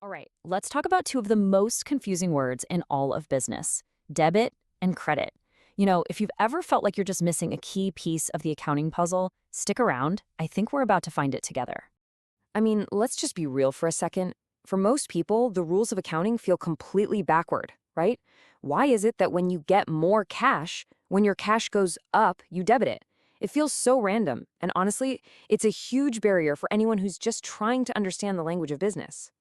All right, let's talk about two of the most confusing words in all of business: debit and credit. If you've ever felt like you're just missing a key piece of the accounting puzzle, stick around. I think we're about to find it together. I mean, let's just be real for a second. For most people, the rules of accounting feel completely backward, right? Why is it that when you get more cash, when your cash goes up, you debit it? It feels so random, and honestly, it's a huge barrier for anyone who's just trying to understand the language of business.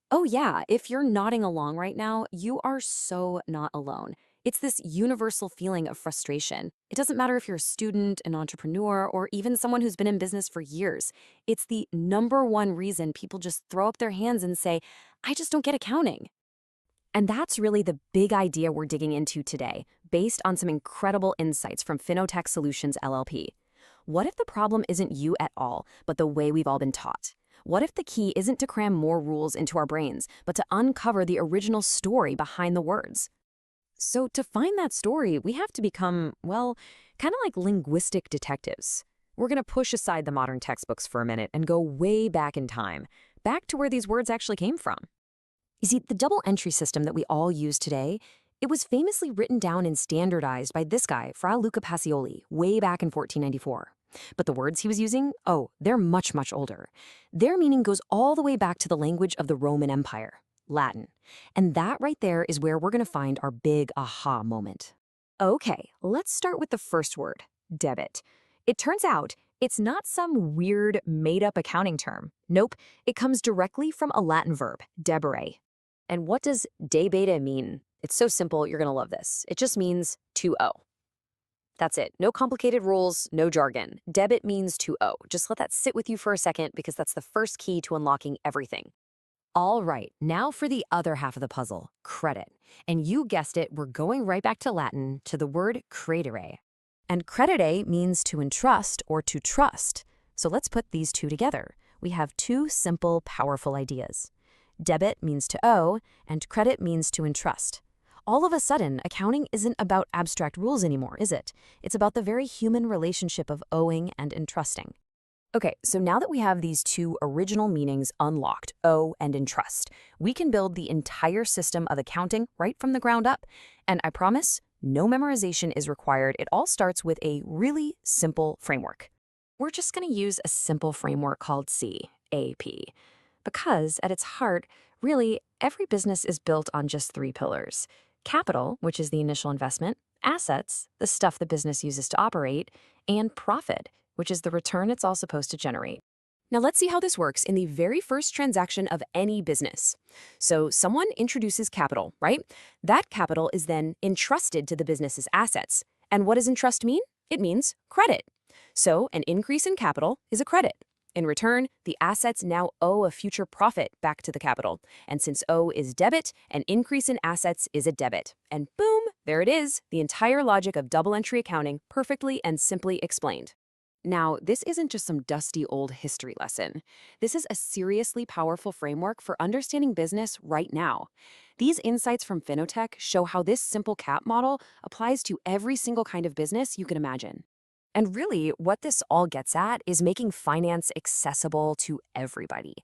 Oh, yeah, if you're nodding along right now, you are so not alone. It's this universal feeling of frustration. It doesn't matter if you're a student, an entrepreneur, or even someone who's been in business for years. It's the number one reason people just throw up their hands and say, I just don't get accounting. And that's really the big idea we're digging into today, based on some incredible insights from FINOTECH Solutions LLP. What if the problem isn't you at all, but the way we've all been taught? What if the key isn't to cram more rules into our brains, but to uncover the original story behind the words? So to find that story, we have to become, well, kind of like linguistic detectives. We're going to push aside the modern textbooks for a minute and go way back in time, back to where these words actually came from. You see, the double entry system that we all use today, it was famously written down and standardized by this guy, Fra Luca Pacioli, way back in 1494. But the words he was using, oh, they're much, much older. Their meaning goes all the way back to the language of the Roman Empire, Latin. And that right there is where we're going to find our big aha moment. Okay, let's start with the first word, debit. It turns out it's not some weird, made-up accounting term. Nope, it comes directly from a Latin verb, debere. And what does debete mean? It's so simple, you're going to love this. It just means to owe. That's it. No complicated rules, no jargon. Debit means to owe. Just let that sit with you for a second because that's the first key to unlocking everything. All right, now for the other half of the puzzle, credit. And you guessed it, we're going right back to Latin, to the word credere. And credere means to entrust or to trust. So let's put these two together. We have two simple, powerful ideas. Debit means to owe, and credit means to entrust. All of a sudden, accounting isn't about abstract rules anymore, is it? It's about the very human relationship of owing and entrusting. Okay, so now that we have these two original meanings unlocked, owe and entrust, we can build the entire system of accounting right from the ground up. And I promise, no memorization is required. It all starts with a really simple framework. We're just going to use a simple framework called CAP. Because at its heart, really, every business is built on just three pillars: capital, which is the initial investment; assets, the stuff the business uses to operate; and profit, which is the return it's all supposed to generate. Now let's see how this works in the very first transaction of any business. So someone introduces capital, right? That capital is then entrusted to the business's assets. And what does entrust mean? It means credit. So an increase in capital is a credit. In return, the assets now owe a future profit back to the capital. And since owe is debit, an increase in assets is a debit. And boom, there it is, the entire logic of double entry accounting perfectly and simply explained. Now, this isn't just some dusty old history lesson. This is a seriously powerful framework for understanding business right now. These insights from FINOTECH show how this simple CAP model applies to every single kind of business you can imagine. And really, what this all gets at is making finance accessible to everybody.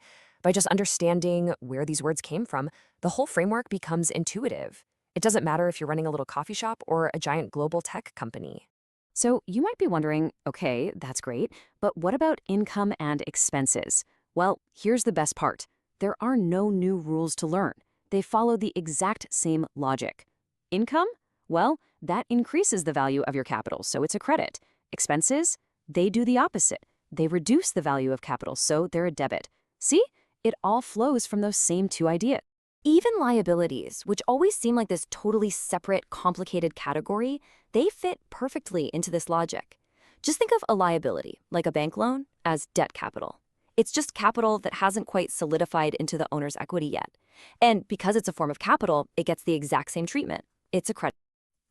By just understanding where these words came from, the whole framework becomes intuitive. It doesn't matter if you're running a little coffee shop or a giant global tech company. So you might be wondering, okay, that's great, but what about income and expenses? Well, here's the best part. There are no new rules to learn. They follow the exact same logic. Income? Well, that increases the value of your capital, so it's a credit. Expenses? They do the opposite. They reduce the value of capital, so they're a debit. See? It all flows from those same two ideas. Even liabilities, which always seem like this totally separate, complicated category, they fit perfectly into this logic. Just think of a liability, like a bank loan, as debt capital. It's just capital that hasn't quite solidified into the owner's equity yet. And because it's a form of capital, it gets the exact same treatment. It's a credit.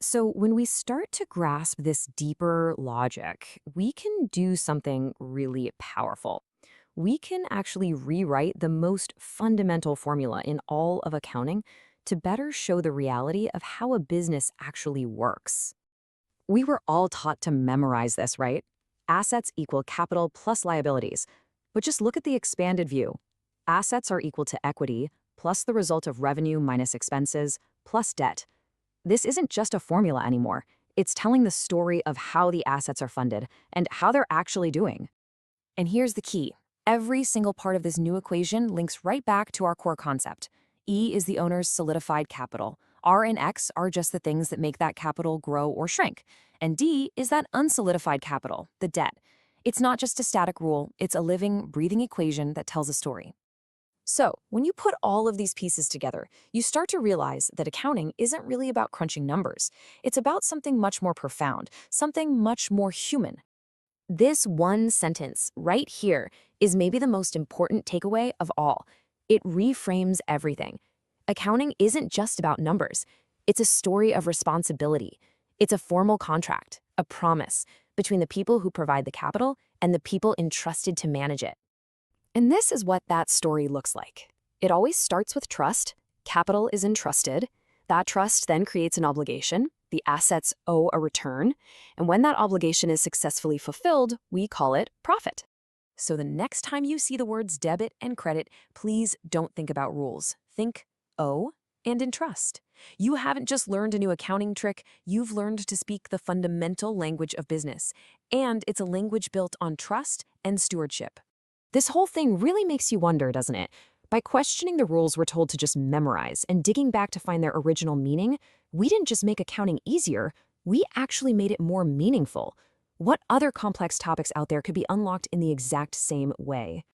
So when we start to grasp this deeper logic, we can do something really powerful. We can actually rewrite the most fundamental formula in all of accounting to better show the reality of how a business actually works. We were all taught to memorize this, right? Assets equal capital plus liabilities. But just look at the expanded view. Assets are equal to equity plus the result of revenue minus expenses, plus debt. This isn't just a formula anymore. It's telling the story of how the assets are funded and how they're actually doing. And here's the key. Every single part of this new equation links right back to our core concept. E is the owner's solidified capital. R and X are just the things that make that capital grow or shrink. And D is that unsolidified capital, the debt. It's not just a static rule, it's a living, breathing equation that tells a story. So, when you put all of these pieces together, you start to realize that accounting isn't really about crunching numbers. It's about something much more profound, something much more human. This one sentence right here is maybe the most important takeaway of all. It reframes everything. Accounting isn't just about numbers. It's a story of responsibility. It's a formal contract, a promise between the people who provide the capital and the people entrusted to manage it. And this is what that story looks like. It always starts with trust. Capital is entrusted. That trust then creates an obligation. The assets owe a return. And when that obligation is successfully fulfilled, we call it profit. So the next time you see the words debit and credit, please don't think about rules. Think owe and entrust. You haven't just learned a new accounting trick, you've learned to speak the fundamental language of business. And it's a language built on trust and stewardship. This whole thing really makes you wonder, doesn't it? By questioning the rules we're told to just memorize and digging back to find their original meaning, we didn't just make accounting easier, we actually made it more meaningful. What other complex topics out there could be unlocked in the exact same way?